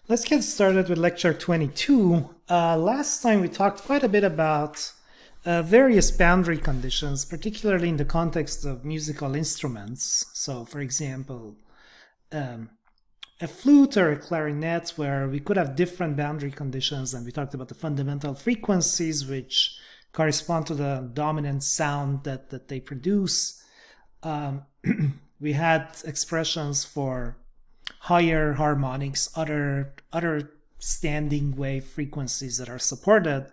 Let's get started with lecture 22. Last time we talked quite a bit about various boundary conditions, particularly in the context of musical instruments. So, for example, a flute or a clarinet, where we could have different boundary conditions, and we talked about the fundamental frequencies which correspond to the dominant sound that they produce. We had expressions for higher harmonics, other standing wave frequencies that are supported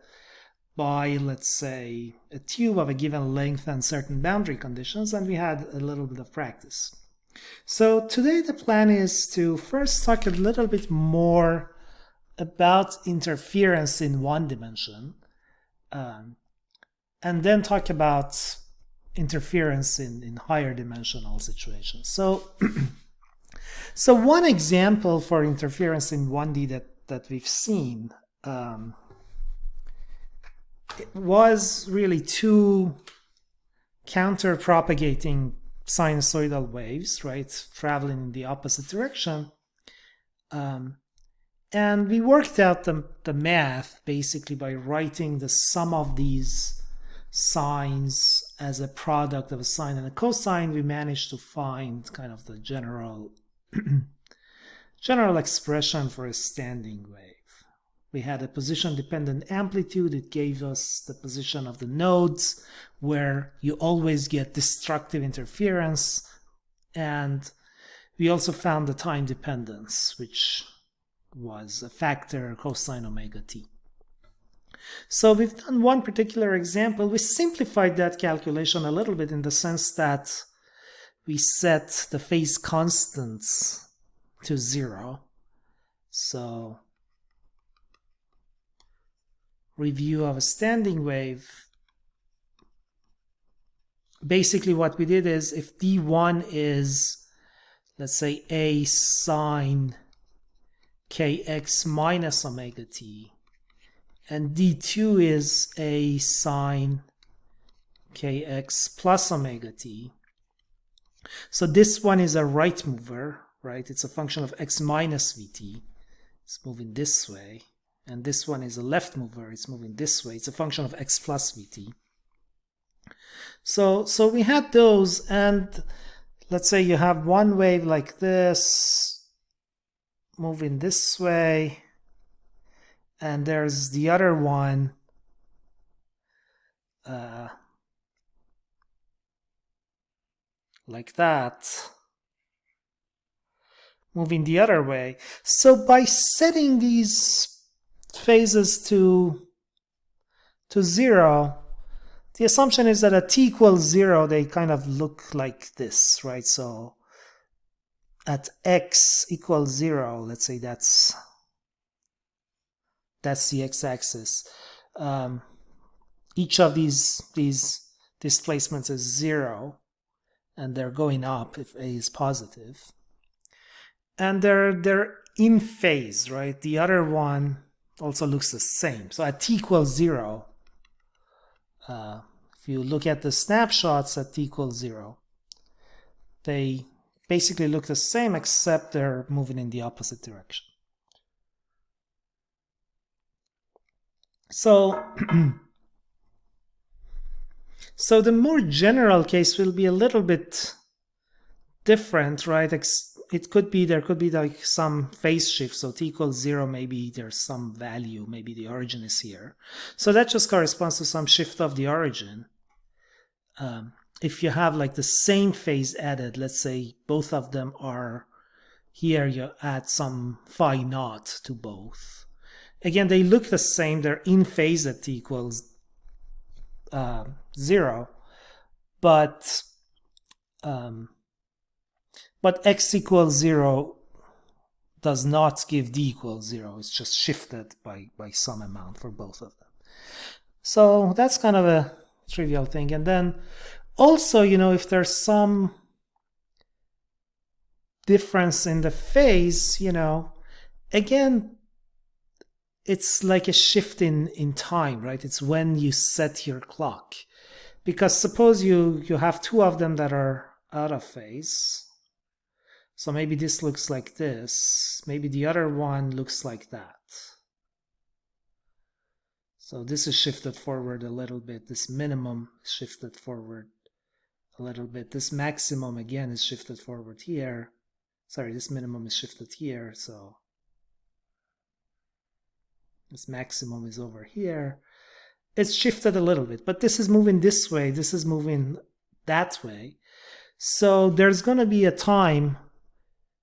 by, let's say, a tube of a given length and certain boundary conditions, and we had a little bit of practice. So today the plan is to first talk a little bit more about interference in one dimension, and then talk about interference in higher dimensional situations. So one example for interference in 1D that we've seen it was really two counter-propagating sinusoidal waves, right, traveling in the opposite direction. And we worked out the math basically by writing the sum of these sines as a product of a sine and a cosine. We managed to find kind of the general expression for a standing wave. We had a position-dependent amplitude. It gave us the position of the nodes where you always get destructive interference. And we also found the time dependence, which was a factor cosine omega t. So we've done one particular example. We simplified that calculation a little bit in the sense that we set the phase constants to 0. So review of a standing wave. Basically what we did is if D1 is, let's say, A sine kx minus omega t, and D2 is A sine kx plus omega t. So this one is a right mover, right? It's a function of x minus vt. It's moving this way. And this one is a left mover. It's moving this way. It's a function of x plus vt. So we had those, and let's say you have one wave like this moving this way, and there's the other one like that, moving the other way. So by setting these phases to 0, the assumption is that at t equals 0, they kind of look like this, right? So at x equals 0, let's say that's the x-axis. Each of these displacements is 0, and they're going up if a is positive. And they're in phase, right? The other one also looks the same. So at t equals 0, if you look at the snapshots at t equals 0, they basically look the same, except they're moving in the opposite direction. So so the more general case will be a little bit different, right? There could be like some phase shift. So t equals 0, maybe there's some value, maybe the origin is here. So that just corresponds to some shift of the origin. If you have like the same phase added, let's say both of them are here, you add some phi naught to both. Again, they look the same. They're in phase at t equals 0, but x equals 0 does not give d equals 0. It's just shifted by some amount for both of them. So that's kind of a trivial thing. And then also, if there's some difference in the phase, again, it's like a shift in time, right? It's when you set your clock. Because suppose you have two of them that are out of phase. So maybe this looks like this. Maybe the other one looks like that. So this is shifted forward a little bit. This minimum is shifted forward a little bit. This maximum again is shifted forward here. Sorry, this minimum is shifted here. So this maximum is over here. It's shifted a little bit, but this is moving this way. This is moving that way. So there's going to be a time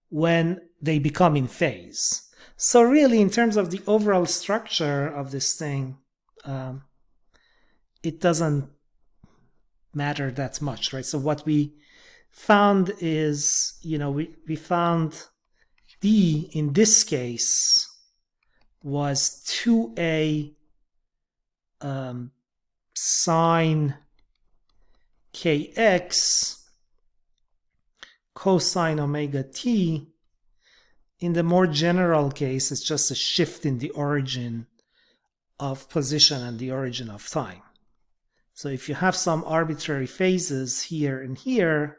when they become in phase. So really, in terms of the overall structure of this thing, it doesn't matter that much, right? So what we found is, we found D in this case was 2a sine kx cosine omega t. In the more general case, it's just a shift in the origin of position and the origin of time. So if you have some arbitrary phases here and here,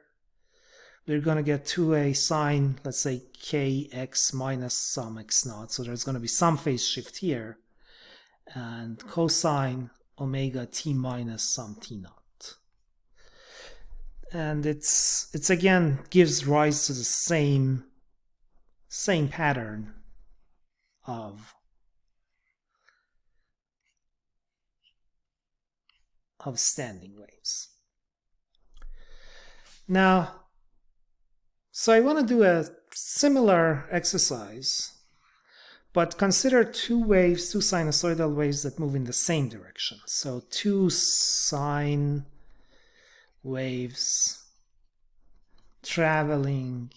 we're going to get 2a sine, let's say, kx minus some x naught. So there's going to be some phase shift here, and cosine omega t minus some t naught. And it's again gives rise to the same pattern of standing waves. Now, so I want to do a similar exercise, but consider two sinusoidal waves that move in the same direction. So two sine waves traveling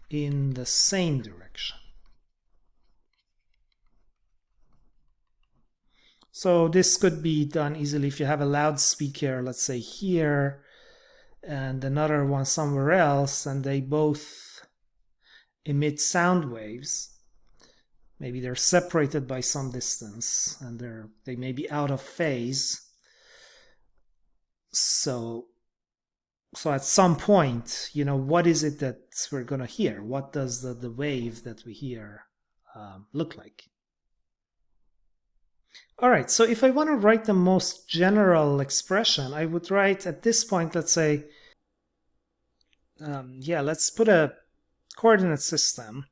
in the same direction. So this could be done easily if you have a loudspeaker, let's say here, and another one somewhere else, and they both emit sound waves. Maybe they're separated by some distance, and they may be out of phase. So at some point, what is it that we're going to hear? What does the wave that we hear look like? All right, so if I want to write the most general expression, I would write at this point, let's say, let's put a coordinate system.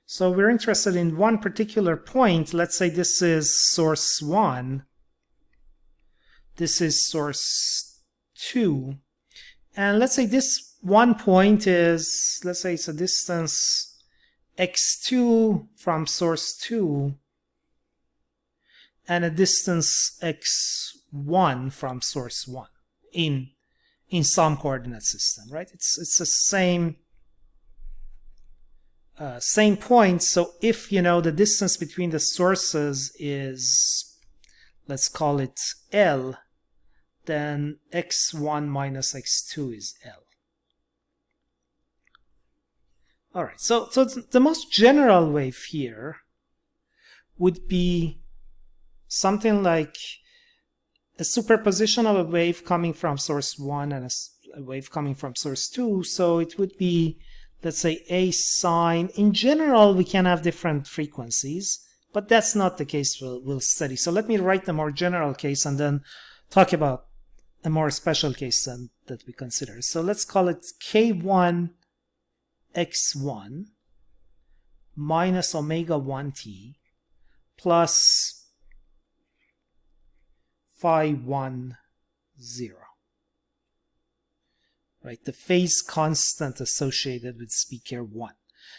So we're interested in one particular point. Let's say this is source 1. This is source 2. And let's say this one point is, let's say it's a distance x2 from source 2 and a distance x1 from source 1 in some coordinate system, right? It's the same point. So if the distance between the sources is, let's call it L, then x1 minus x2 is L. All right, so the most general wave here would be something like a superposition of a wave coming from source 1 and a wave coming from source 2. So it would be, let's say, a sine. In general, we can have different frequencies, but that's not the case we'll study. So let me write the more general case and then talk about a more special case that we consider. So let's call it k1 x1 minus omega 1t plus phi 1 0. Right, the phase constant associated with speaker 1.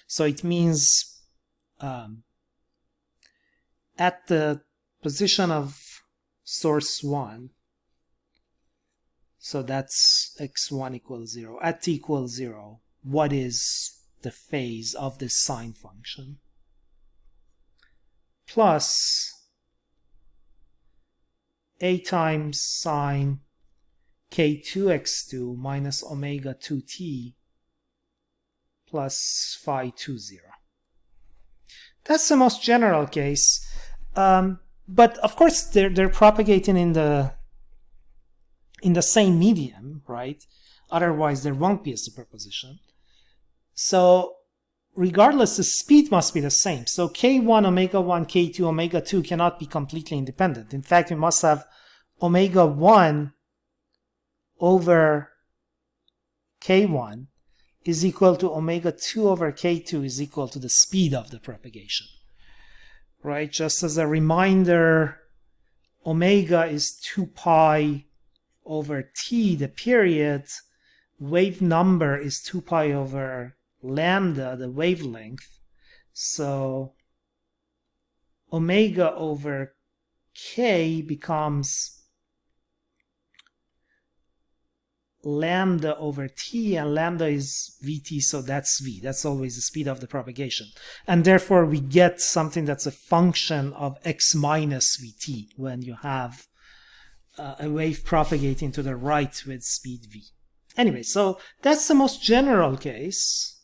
So it means at the position of source 1, so that's x1 equals 0. At t equals 0, what is the phase of this sine function? Plus a times sine k2x2 minus omega 2t plus phi 2 0. That's the most general case. But of course they're propagating in the same medium, right? Otherwise, there won't be a superposition. So regardless, the speed must be the same. So k1, omega 1, k2, omega 2 cannot be completely independent. In fact, we must have omega 1 over k1 is equal to omega 2 over k2 is equal to the speed of the propagation. Right? Just as a reminder, omega is 2 pi over t, the period. Wave number is 2 pi over lambda, the wavelength. So omega over k becomes lambda over t, and lambda is vt, so that's v. That's always the speed of the propagation. And therefore we get something that's a function of x minus vt when you have a wave propagating to the right with speed v. Anyway, so that's the most general case.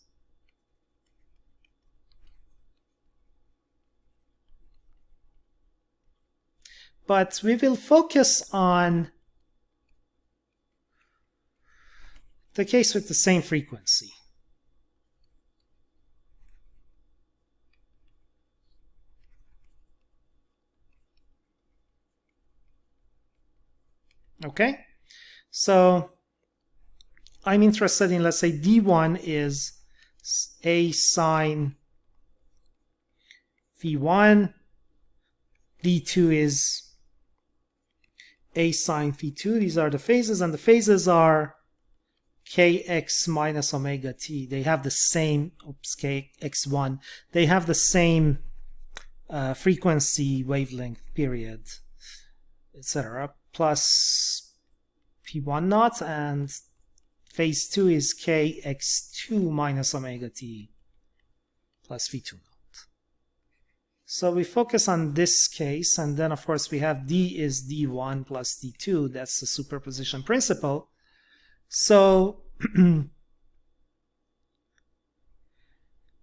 But we will focus on the case with the same frequency. Okay, so I'm interested in, let's say, D1 is A sine V1, D2 is A sine V2. These are the phases, and the phases are kx minus omega t. They have the same, kx1, they have the same frequency, wavelength, period, etc. plus p1 naught, and phase 2 is kx2 minus omega t plus v2 naught. So we focus on this case, and then of course we have d is d1 plus d2. That's the superposition principle. So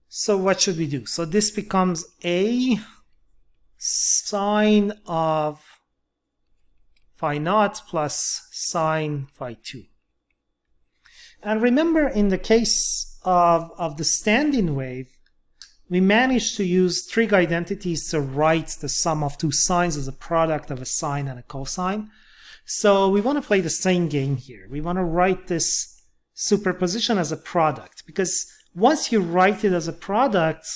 so what should we do? So this becomes a sine of phi naught plus sine phi 2. And remember, in the case of the standing wave, we managed to use trig identities to write the sum of two sines as a product of a sine and a cosine. So we want to play the same game here. We want to write this superposition as a product, because once you write it as a product,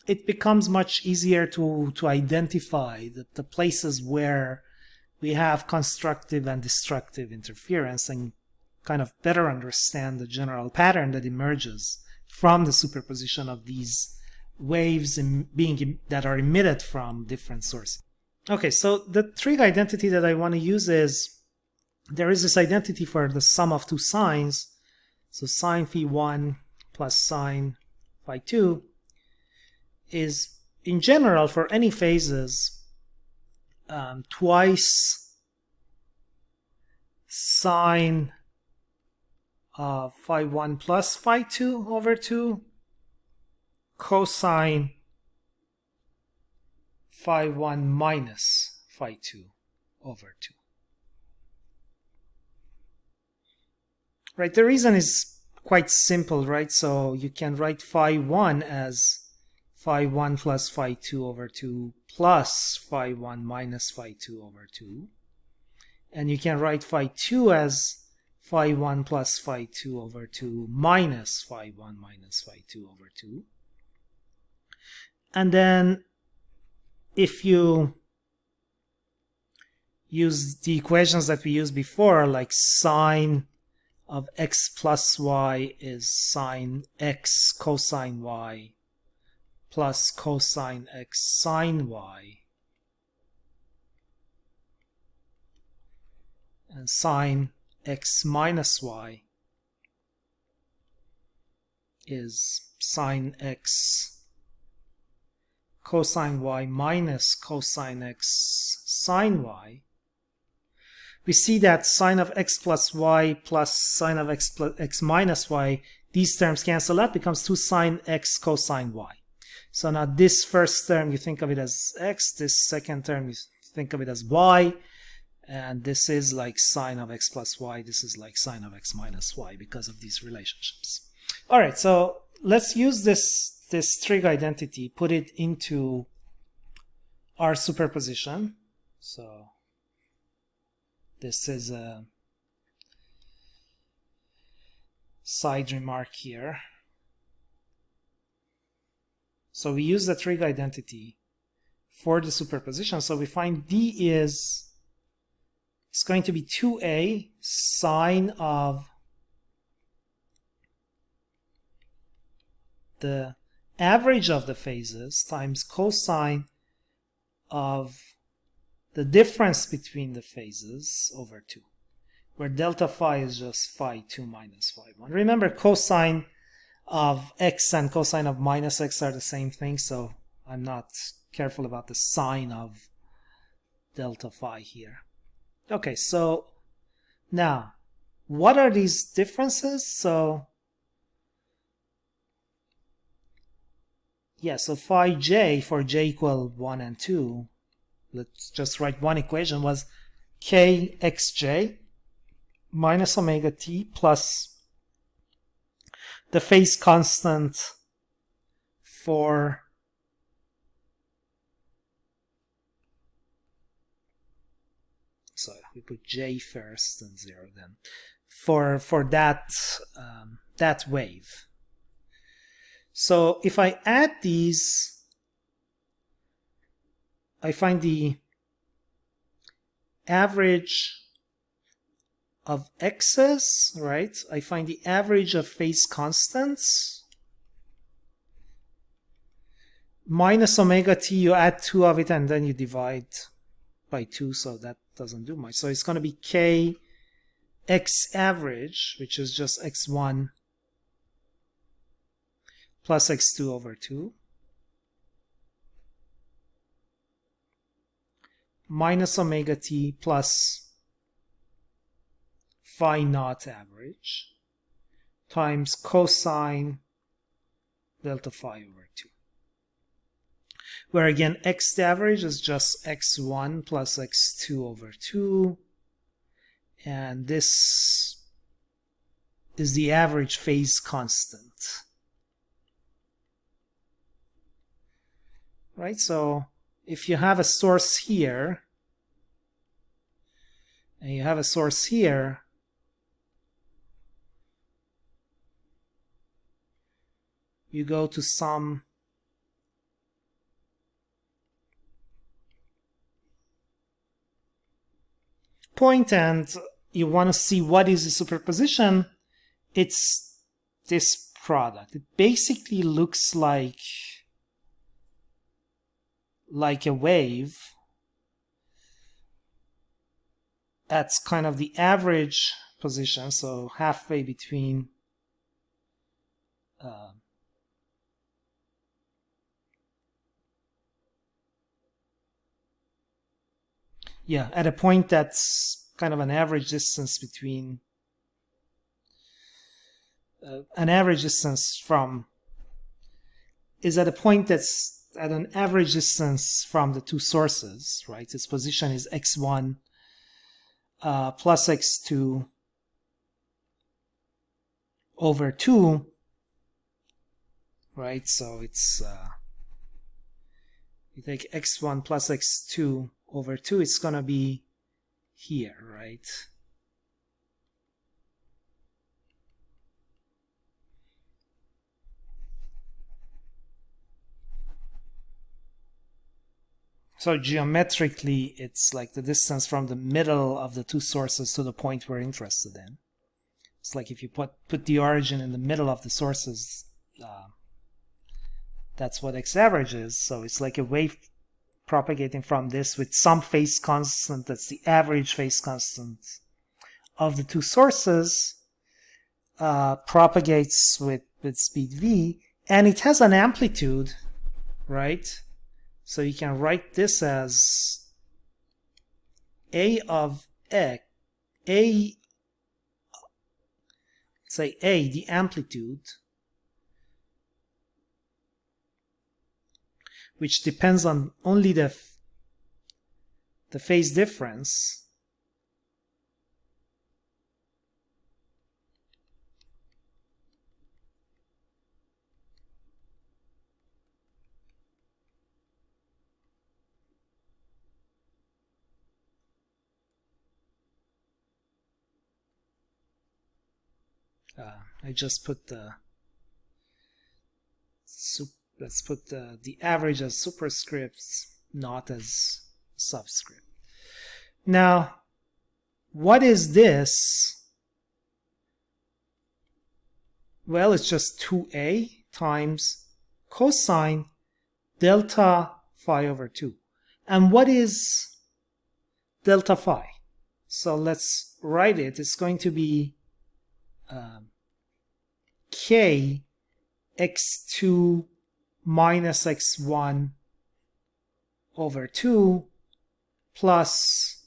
it becomes much easier to identify the places where we have constructive and destructive interference, and kind of better understand the general pattern that emerges from the superposition of these waves that are emitted from different sources. Okay, so the trig identity that I want to use is, there is this identity for the sum of two sines. So sine phi 1 plus sine phi 2 is, in general, for any phases, twice sine of phi 1 plus phi 2 over 2 cosine phi 1 minus phi 2 over 2. Right, the reason is quite simple, right? So you can write phi 1 as phi 1 plus phi 2 over 2 plus phi 1 minus phi 2 over 2. And you can write phi 2 as phi 1 plus phi 2 over 2 minus phi 1 minus phi 2 over 2. And then if you use the equations that we used before, like sine of x plus y is sine x cosine y plus cosine x sine y, and sine x minus y is sine x cosine y minus cosine x sine y. We see that sine of x plus y plus sine of x plus x minus y, these terms cancel out, becomes 2 sine x cosine y. So now this first term, you think of it as x, this second term, you think of it as y, And this is like sine of x plus y. This is like sine of x minus y because of these relationships. All right, so let's use this trig identity, put it into our superposition. So this is a side remark here. So we use the trig identity for the superposition. So we find D is going to be 2a sine of the average of the phases times cosine of the difference between the phases over 2, where delta phi is just phi 2 minus phi 1. Remember, cosine of x and cosine of minus x are the same thing, so I'm not careful about the sign of delta phi here. Okay, so now, what are these differences? So, yeah, so phi j for j equal 1 and 2, let's just write one equation, was k xj minus omega t plus the phase constant for we put j first and 0 then for that wave. So if I add these, I find the average of x's, right? I find the average of phase constants minus omega t. You add 2 of it and then you divide by 2, so that doesn't do much. So it's going to be k x average, which is just x1 plus x2 over 2 minus omega t plus phi naught average times cosine delta phi over 2, where again x average is just x1 plus x2 over 2, and this is the average phase constant. Right, so if you have a source here and you have a source here, you go to some point and you want to see what is the superposition. It's this product. It basically looks like a wave. That's kind of the average position, so halfway between at a point that's kind of an average distance between is at a point that's at an average distance from the two sources, right? Its position is x1 plus x2 over 2, right? So it's you take x1 plus x2 over 2, it's going to be here, right? So geometrically, it's like the distance from the middle of the two sources to the point we're interested in. It's like if you put the origin in the middle of the sources, that's what x average is. So it's like a wave propagating from this with some phase constant, that's the average phase constant of the two sources, propagates with speed v, and it has an amplitude, right? So you can write this as a of x, say a, the amplitude, which depends on only the phase difference, I just put the let's put the average as superscripts, not as subscript. Now, what is this? Well, it's just 2a times cosine delta phi over 2. And what is delta phi? So let's write it. It's going to be k x2 minus x1 over 2 plus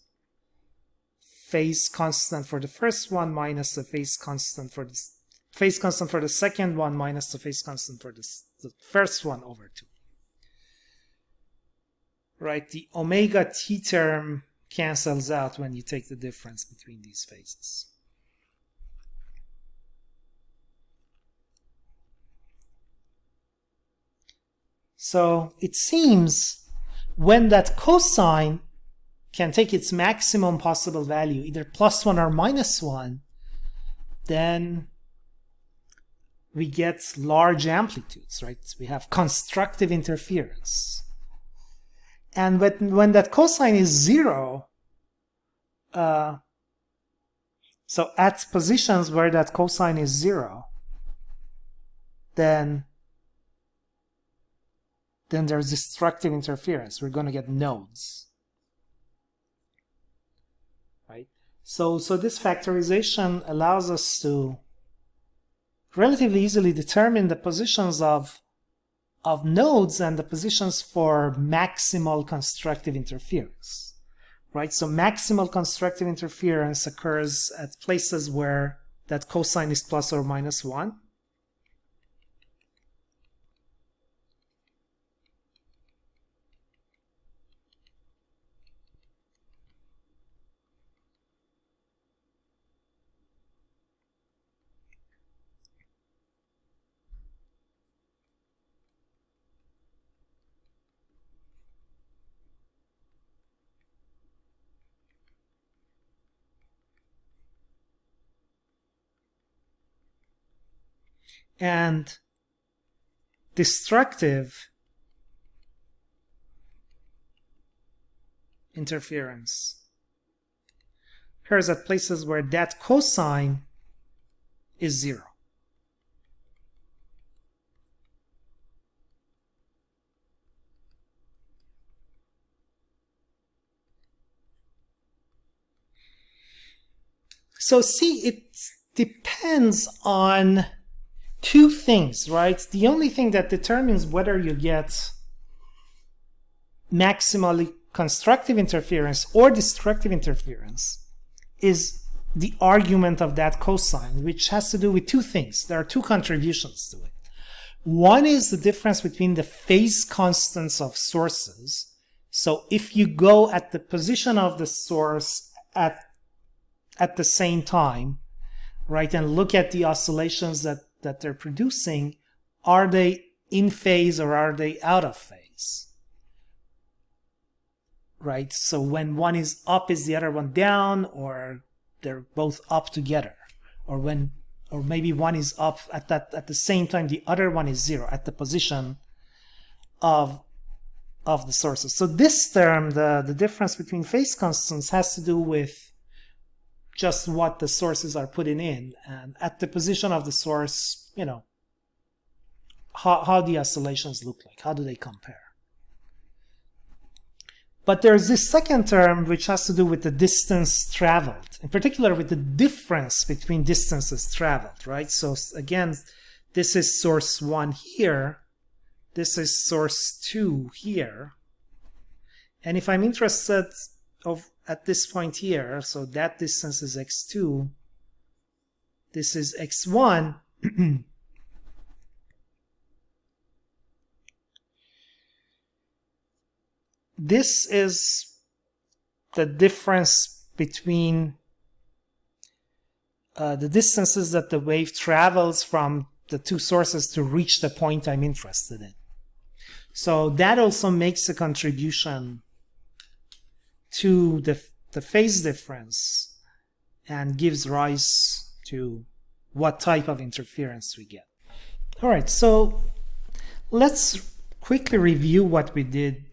phase constant for the first one minus the phase constant for the second one minus the phase constant for the first one over 2. Right, the omega t term cancels out when you take the difference between these phases. So it seems when that cosine can take its maximum possible value, either +1 or -1, then we get large amplitudes, right? We have constructive interference. And when that cosine is 0, so at positions where that cosine is 0, then there's destructive interference. We're going to get nodes, right? So this factorization allows us to relatively easily determine the positions of nodes and the positions for maximal constructive interference, right? So maximal constructive interference occurs at places where that cosine is plus or minus 1. And destructive interference occurs at places where that cosine is 0. So see, it depends on two things, right? The only thing that determines whether you get maximally constructive interference or destructive interference is the argument of that cosine, which has to do with two things. There are two contributions to it. One is the difference between the phase constants of sources. So if you go at the position of the source at the same time, right, and look at the oscillations that they're producing, are they in phase or are they out of phase? Right? So when one is up, is the other one down, or they're both up together? Or maybe one is up at the same time the other one is 0 at the position of the sources. So this term, the difference between phase constants, has to do with just what the sources are putting in, and at the position of the source, you know, how the oscillations look like, how do they compare. But there's this second term which has to do with the distance traveled, in particular with the difference between distances traveled, right? So again, this is source 1 here, this is source 2 here, and if I'm interested at this point here, so that distance is x2, this is x1, this is the difference between the distances that the wave travels from the two sources to reach the point I'm interested in. So that also makes a contribution to the phase difference and gives rise to what type of interference we get. All right, so let's quickly review what we did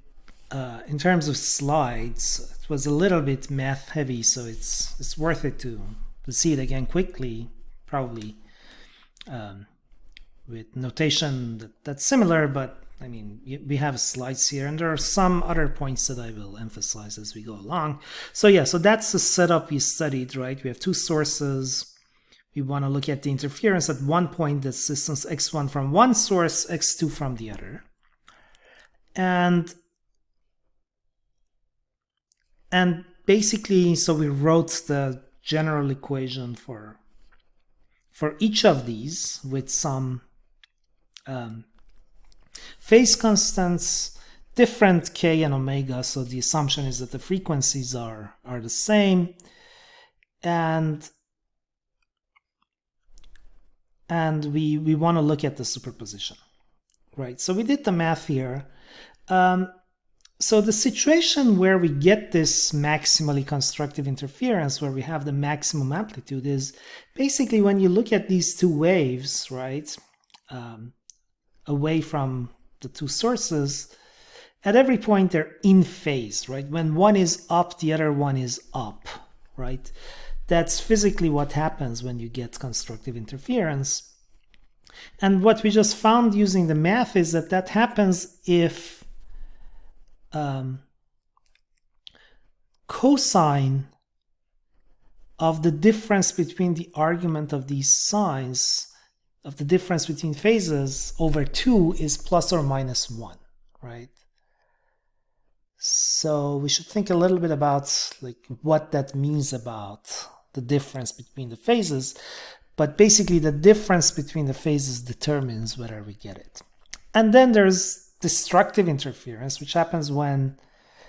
in terms of slides. It was a little bit math heavy, so it's worth it to see it again quickly, probably with notation that's similar, but I mean, we have slides here, and there are some other points that I will emphasize as we go along. So yeah, so that's the setup we studied, right? We have two sources. We want to look at the interference at one point, that's distance x1 from one source, x2 from the other. And basically, so we wrote the general equation for each of these with some phase constants, different k and omega, so the assumption is that the frequencies are the same, and we want to look at the superposition, right? So we did the math here. So the situation where we get this maximally constructive interference, where we have the maximum amplitude, is basically when you look at these two waves, right, away from the two sources, at every point they're in phase, right? When one is up, the other one is up, right? That's physically what happens when you get constructive interference. And what we just found using the math is that happens if cosine of the difference between the argument of these signs, of the difference between phases over 2 is plus or minus 1, right? So we should think a little bit about like what that means about the difference between the phases, but basically the difference between the phases determines whether we get it. And then there's destructive interference, which happens when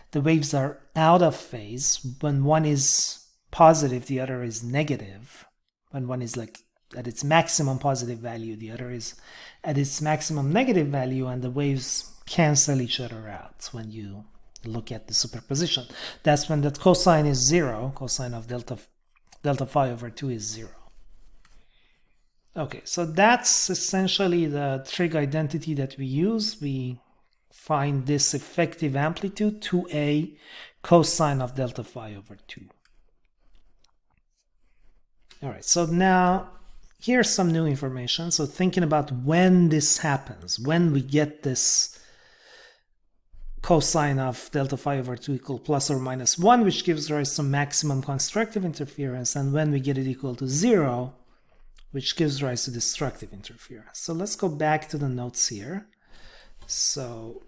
the waves are out of phase. When one is positive, the other is negative. When one is like at its maximum positive value, the other is at its maximum negative value, and the waves cancel each other out when you look at the superposition. That's when that cosine is 0, cosine of delta phi over 2 is 0. Okay, so that's essentially the trig identity that we use. We find this effective amplitude, 2a cosine of delta phi over 2. All right, so now here's some new information. So thinking about when this happens, when we get this cosine of delta phi over 2 equal plus or minus 1, which gives rise to maximum constructive interference, and when we get it equal to 0, which gives rise to destructive interference. So let's go back to the notes here. So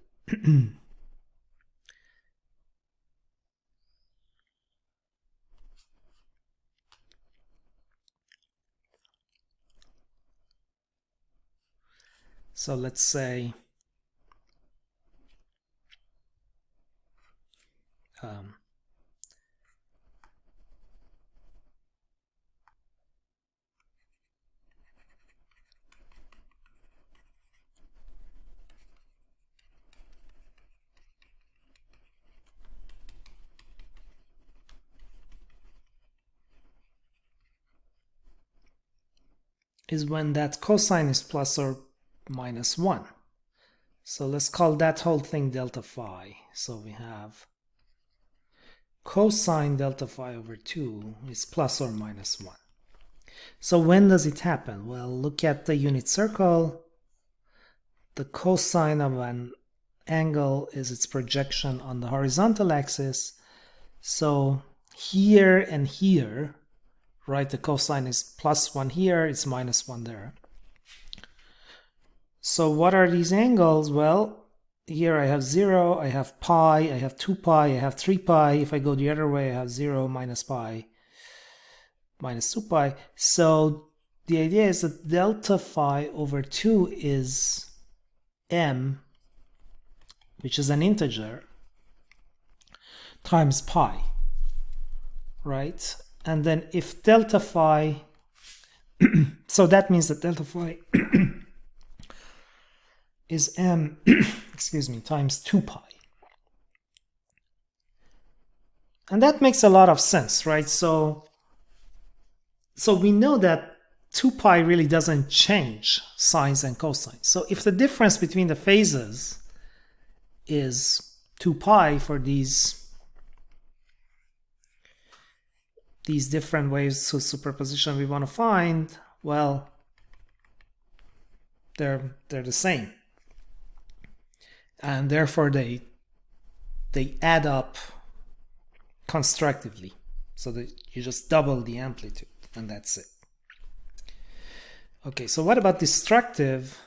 so let's say is when that cosine is plus or minus 1. So let's call that whole thing delta phi. So we have cosine delta phi over 2 is plus or minus 1. So when does it happen? Well, look at the unit circle. The cosine of an angle is its projection on the horizontal axis. So here and here, right, the cosine is plus 1 here, it's minus 1 there. So what are these angles? Well, here I have 0, I have pi, I have 2 pi, I have 3 pi. If I go the other way, I have 0, minus pi, minus 2 pi. So the idea is that delta phi over 2 is m, which is an integer, times pi, right? And then if delta phi, so that means that delta phi is m, excuse me, times 2 pi. And that makes a lot of sense, right? So we know that 2 pi really doesn't change sines and cosines. So if the difference between the phases is 2 pi for these different waves of superposition we want to find, well, they're the same, and therefore they add up constructively, so that you just double the amplitude and that's it. Okay, so what about destructive?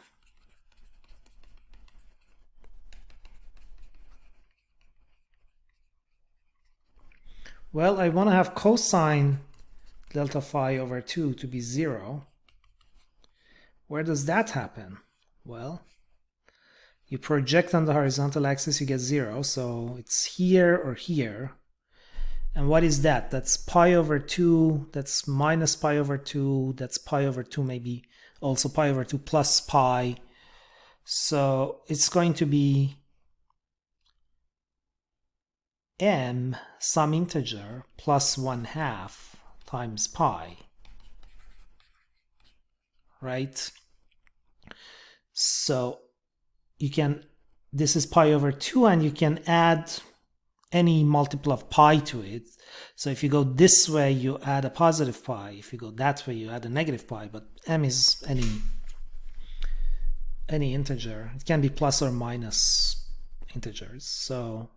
Well, I want to have cosine delta phi over 2 to be 0. Where does that happen? Well, you project on the horizontal axis, you get 0, so it's here or here. And what is that? That's pi over 2, that's minus pi over 2, that's pi over 2, maybe also pi over 2 plus pi. So it's going to be m some integer plus 1/2 times pi, right? So you can, this is pi over 2, and you can add any multiple of pi to it. So if you go this way, you add a positive pi. If you go that way, you add a negative pi. But m is any integer. It can be plus or minus integers. So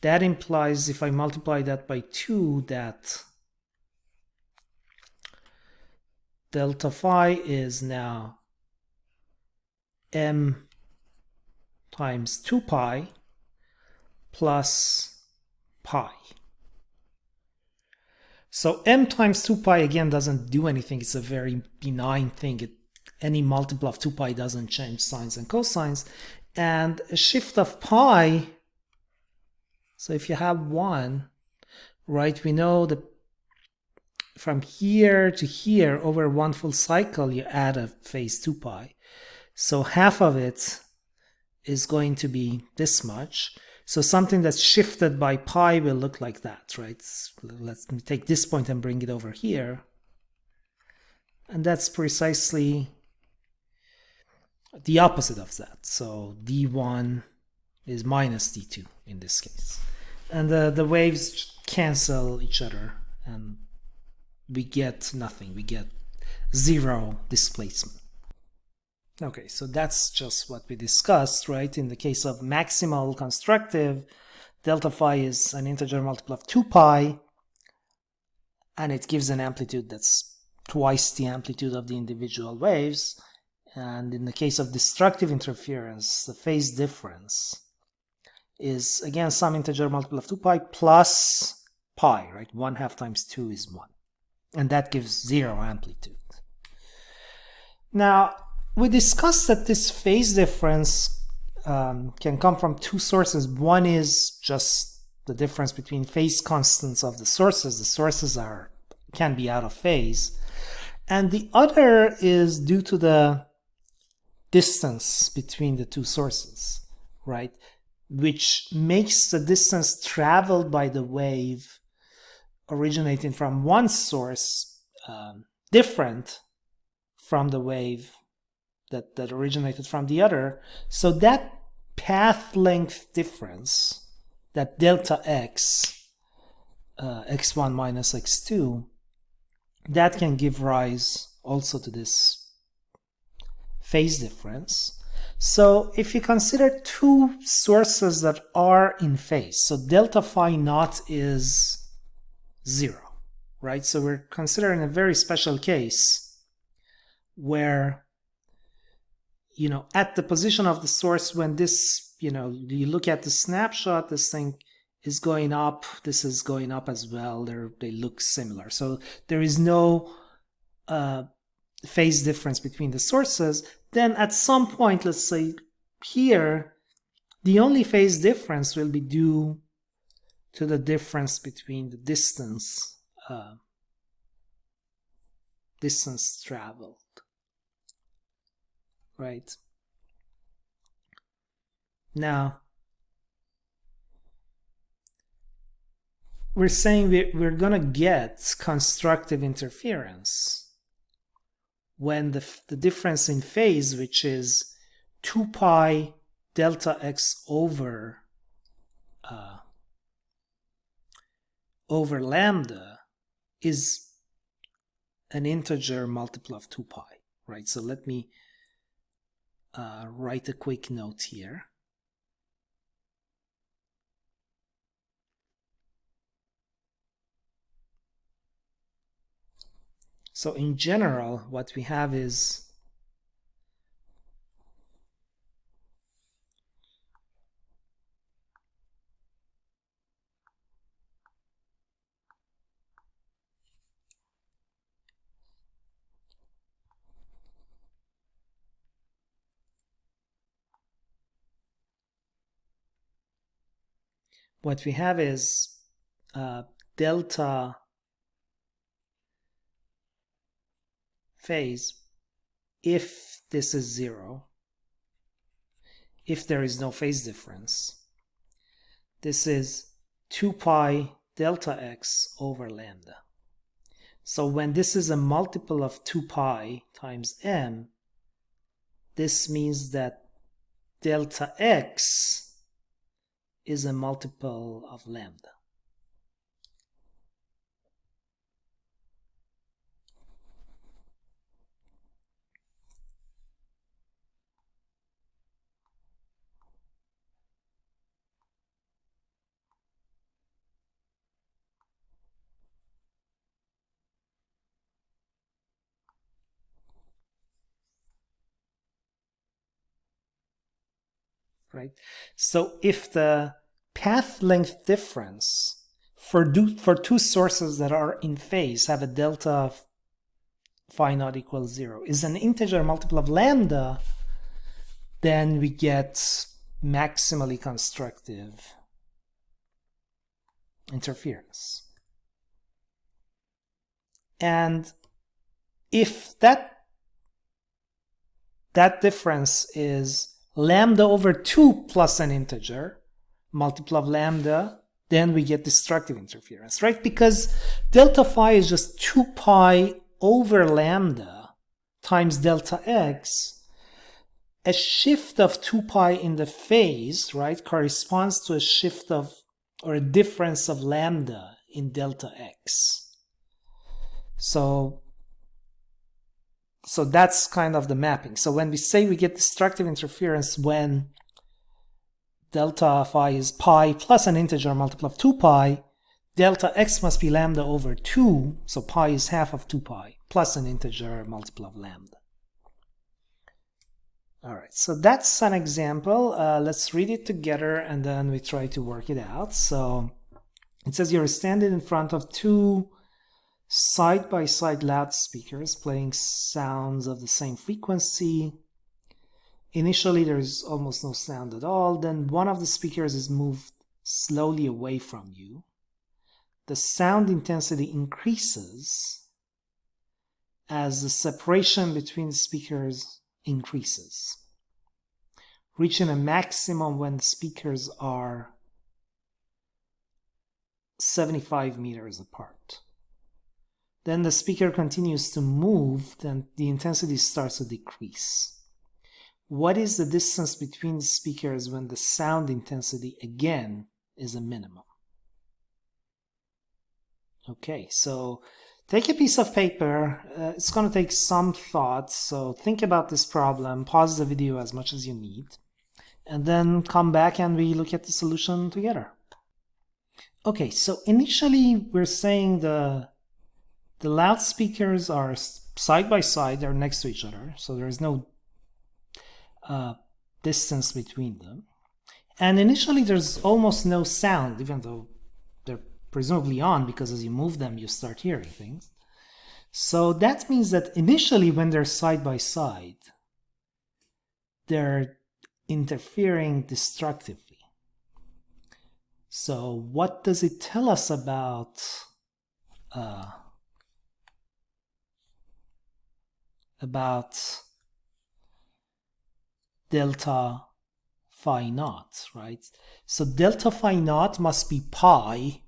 that implies, if I multiply that by 2, that delta phi is now m times 2 pi plus pi. So m times 2 pi again doesn't do anything. It's a very benign thing. Any multiple of 2 pi doesn't change sines and cosines. And a shift of pi, so if you have 1, right, we know that from here to here over one full cycle you add a phase 2 pi. So half of it is going to be this much. So something that's shifted by pi will look like that, right? Let's take this point and bring it over here. And that's precisely the opposite of that. So d1 is minus d2 in this case. And the waves cancel each other and we get nothing. We get 0 displacement. Okay, so that's just what we discussed, right? In the case of maximal constructive, delta phi is an integer multiple of 2 pi, and it gives an amplitude that's twice the amplitude of the individual waves. And in the case of destructive interference, the phase difference is, again, some integer multiple of 2 pi plus pi, right? 1/2 times 2 is 1. And that gives 0 amplitude. Now, we discussed that this phase difference can come from 2 sources. One is just the difference between phase constants of the sources. The sources can be out of phase. And the other is due to the distance between the 2 sources, right? Which makes the distance traveled by the wave originating from one source different from the wave that originated from the other. So that path length difference, that delta x, x1 minus x2, that can give rise also to this phase difference. So if you consider 2 sources that are in phase, so delta phi naught is 0, right? So we're considering a very special case where, you know, at the position of the source, when this, you know, you look at the snapshot, this thing is going up, this is going up as well. They look similar. So there is no phase difference between the sources. Then at some point, let's say here, the only phase difference will be due to the difference between the distance traveled, right? Now, we're saying we're going to get constructive interference when the difference in phase, which is 2 pi delta x over lambda, is an integer multiple of 2 pi, right? So let me write a quick note here. So in general, what we have is delta phase if this is 0, if there is no phase difference. This is 2 pi delta x over lambda. So when this is a multiple of 2 pi times m, this means that delta x is a multiple of lambda. Right? So if the path length difference for two sources that are in phase have a delta of phi naught equals 0 is an integer multiple of lambda, then we get maximally constructive interference. And if that difference is lambda over 2 plus an integer, multiple of lambda, then we get destructive interference, right? Because delta phi is just 2 pi over lambda times delta x. A shift of 2 pi in the phase, right, corresponds to a shift of, or a difference of lambda in delta x. So that's kind of the mapping. So when we say we get destructive interference when delta phi is pi plus an integer multiple of 2 pi, delta x must be lambda over 2, so pi is half of 2 pi, plus an integer multiple of lambda. All right, so that's an example. Let's read it together and then we try to work it out. So it says you're standing in front of two side-by-side loudspeakers playing sounds of the same frequency. Initially, there is almost no sound at all. Then one of the speakers is moved slowly away from you. The sound intensity increases as the separation between the speakers increases, reaching a maximum when the speakers are 75 meters apart. Then the speaker continues to move, then the intensity starts to decrease. What is the distance between the speakers when the sound intensity again is a minimum? Okay, so take a piece of paper. It's going to take some thought, so think about this problem, pause the video as much as you need, and then come back and we look at the solution together. Okay, so initially we're saying the loudspeakers are side by side, they're next to each other, so there's no distance between them. And initially there's almost no sound, even though they're presumably on, because as you move them you start hearing things. So that means that initially when they're side by side, they're interfering destructively. So what does it tell us about delta phi naught, right? So delta phi naught must be pi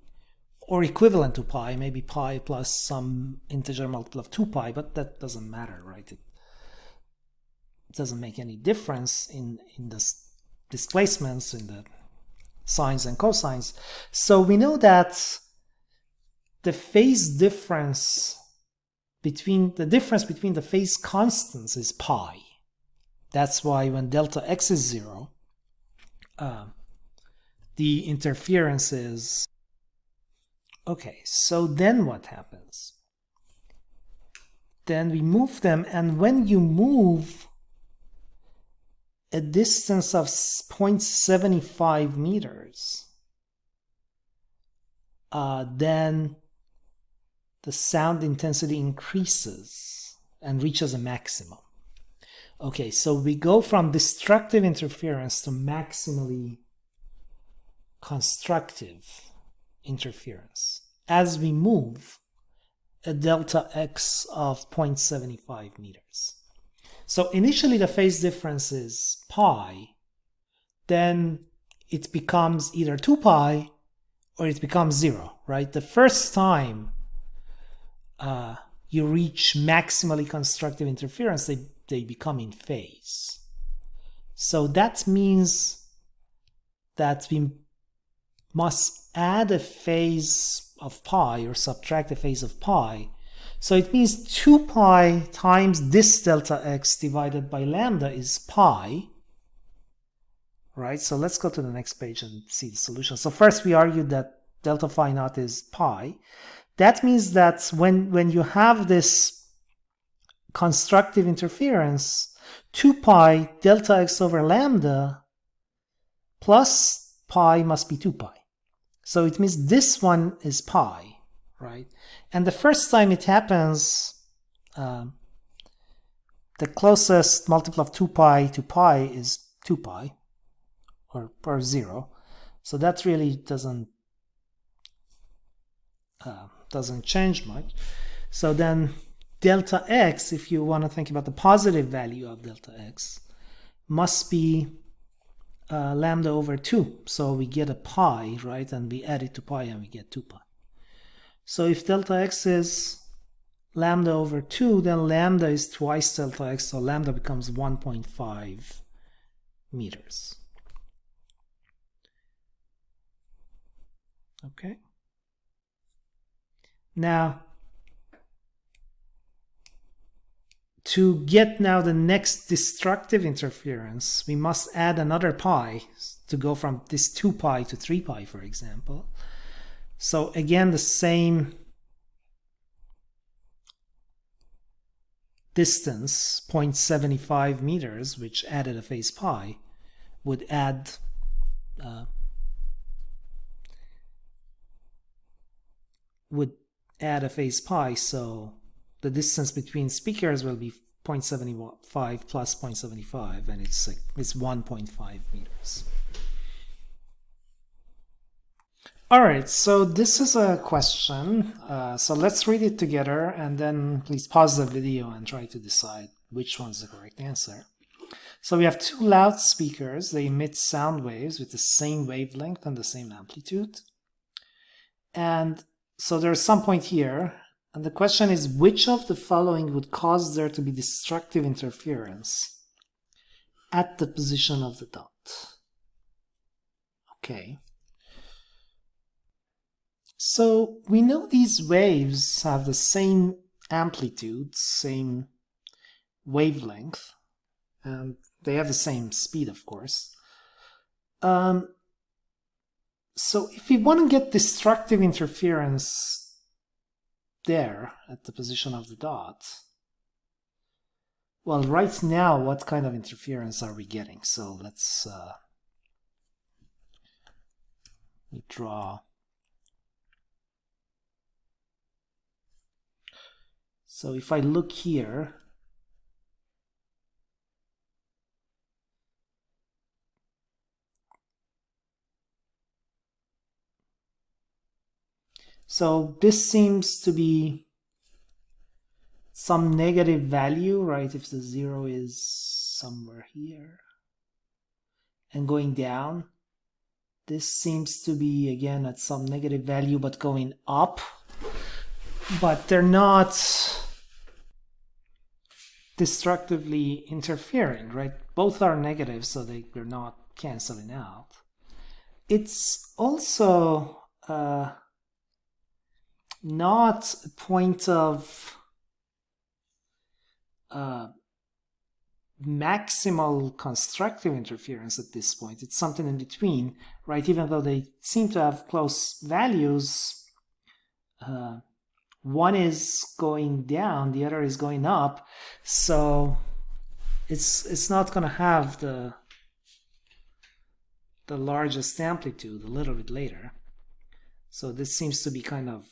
or equivalent to pi, maybe pi plus some integer multiple of 2 pi, but that doesn't matter, right? It doesn't make any difference in the displacements, in the sines and cosines. So we know that the phase difference between the phase constants is pi. That's why when delta x is 0, the interference is... Okay, so then what happens? Then we move them, and when you move a distance of 0.75 meters, then the sound intensity increases and reaches a maximum. Okay, so we go from destructive interference to maximally constructive interference as we move a delta x of 0.75 meters. So initially the phase difference is pi, then it becomes either 2 pi or it becomes 0, right? The first time you reach maximally constructive interference, they become in phase. So that means that we must add a phase of pi or subtract a phase of pi. So it means 2 pi times this delta x divided by lambda is pi, right? So let's go to the next page and see the solution. So first we argued that delta phi naught is pi. That means that when you have this constructive interference, 2 pi delta x over lambda plus pi must be 2 pi. So it means this one is pi, right? And the first time it happens, the closest multiple of 2 pi to pi is 2 pi, or 0. So that really doesn't change much. So then delta x, if you want to think about the positive value of delta x, must be lambda over 2. So we get a pi, right? And we add it to pi and we get 2 pi. So if delta x is lambda over 2, then lambda is twice delta x, so lambda becomes 1.5 meters. Okay. Now, to get now the next destructive interference, we must add another pi to go from this 2 pi to 3 pi, for example. So again, the same distance, 0.75 meters, which added a phase pi, would add a phase pi. So the distance between speakers will be 0.75 plus 0.75, and it's 1.5 meters. All right, so this is a question. So let's read it together, and then please pause the video and try to decide which one's the correct answer. So we have 2 loudspeakers. They emit sound waves with the same wavelength and the same amplitude. And so there's some point here, and the question is, which of the following would cause there to be destructive interference at the position of the dot? Okay. So we know these waves have the same amplitude, same wavelength, and they have the same speed, of course. So if we want to get destructive interference there at the position of the dot, well, right now, what kind of interference are we getting? So let's draw. So if I look here, so this seems to be some negative value, right? If the 0 is somewhere here and going down, This seems to be, again, at some negative value, but going up. But they're not destructively interfering, right? Both are negative, so they're not canceling out. It's also not a point of maximal constructive interference at this point. It's something in between, right? Even though they seem to have close values, one is going down, the other is going up, so it's not going to have the largest amplitude a little bit later. So this seems to be kind of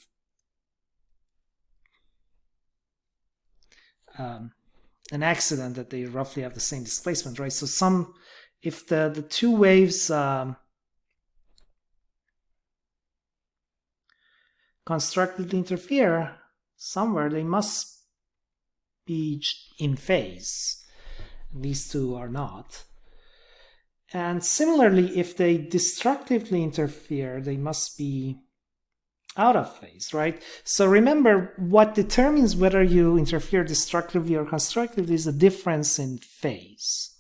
an accident that they roughly have the same displacement, right? So if the two waves constructively interfere somewhere, they must be in phase. These two are not. And similarly, if they destructively interfere, they must be out of phase, right? So remember, what determines whether you interfere destructively or constructively is the difference in phase.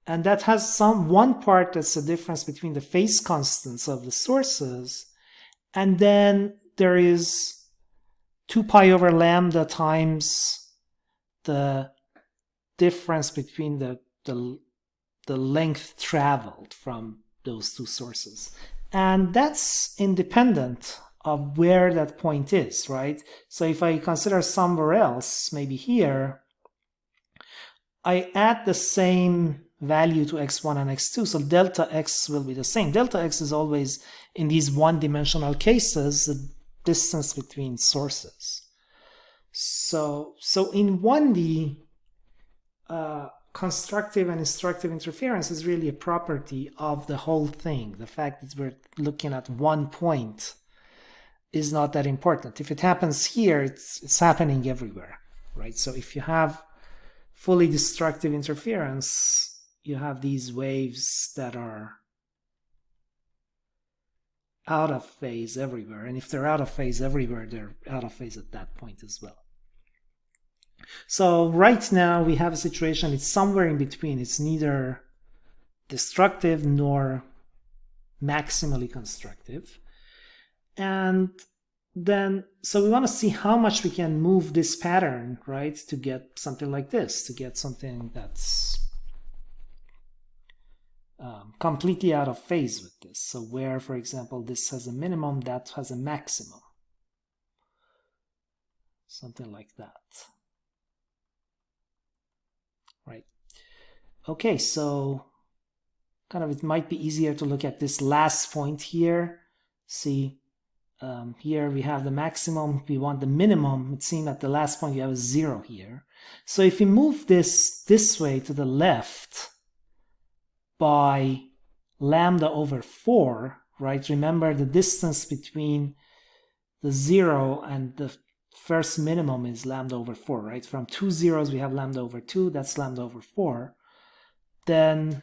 And that has one part that's the difference between the phase constants of the sources, and then there is 2 pi over lambda times the difference between the length traveled from those two sources. And that's independent of where that point is, right? So if I consider somewhere else, maybe here, I add the same value to x1 and x2, so delta x will be the same. Delta x is always, in these one-dimensional cases, the distance between sources. So in 1D, constructive and destructive interference is really a property of the whole thing. The fact that we're looking at one point is not that important. If it happens here, it's happening everywhere, right? So if you have fully destructive interference, you have these waves that are out of phase everywhere. And if they're out of phase everywhere, they're out of phase at that point as well. So right now we have a situation, it's somewhere in between. It's neither destructive nor maximally constructive. And then, so we want to see how much we can move this pattern, right, to get something like this, to get something that's completely out of phase with this. So where, for example, this has a minimum, that has a maximum. Something like that. Right. Okay, so kind of it might be easier to look at this last point here. See, here we have the maximum, we want the minimum. It seems at the last point you have a 0 here. So if we move this way to the left by lambda over 4, right? Remember the distance between the 0 and the first minimum is lambda over 4, right? From 2 zeros we have lambda over 2, that's lambda over 4. Then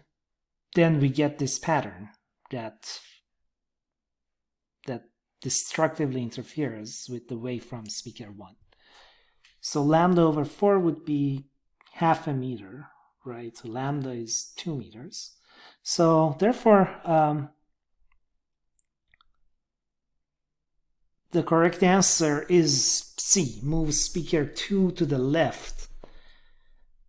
we get this pattern that destructively interferes with the wave from speaker 1. So lambda over 4 would be half a meter, right? So lambda is 2 meters. So therefore, the correct answer is C, move speaker 2 to the left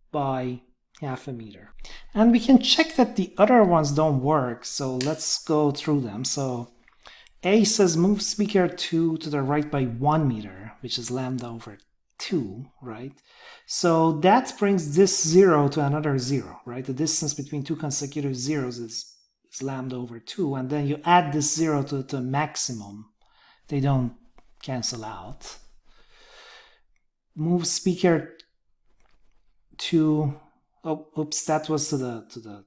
by half a meter. And we can check that the other ones don't work, so let's go through them. So A says move speaker 2 to the right by 1 meter, which is lambda over 2, right? So that brings this 0 to another 0, right? The distance between two consecutive zeros is lambda over 2, and then you add this 0 to the maximum. They don't cancel out. Move speaker 2. Oh, oops, that was to the.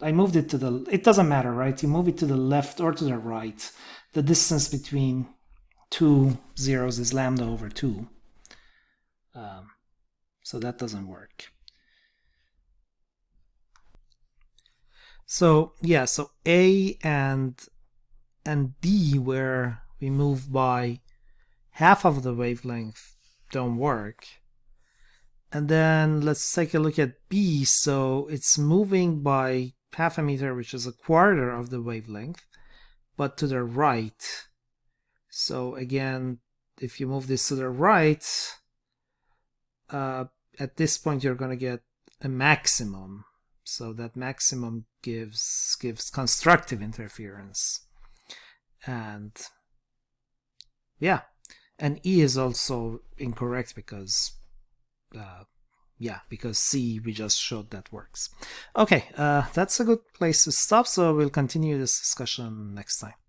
I moved it to the. It doesn't matter, right? You move it to the left or to the right. The distance between two zeros is lambda over 2. So that doesn't work. So yeah, so A and D, where we move by half of the wavelength, don't work. And then let's take a look at B. So it's moving by half a meter, which is a quarter of the wavelength, but to the right. So again, if you move this to the right, at this point you're going to get a maximum. So that maximum gives constructive interference. And yeah, and E is also incorrect because because C, we just showed that works. Okay, that's a good place to stop, so we'll continue this discussion next time.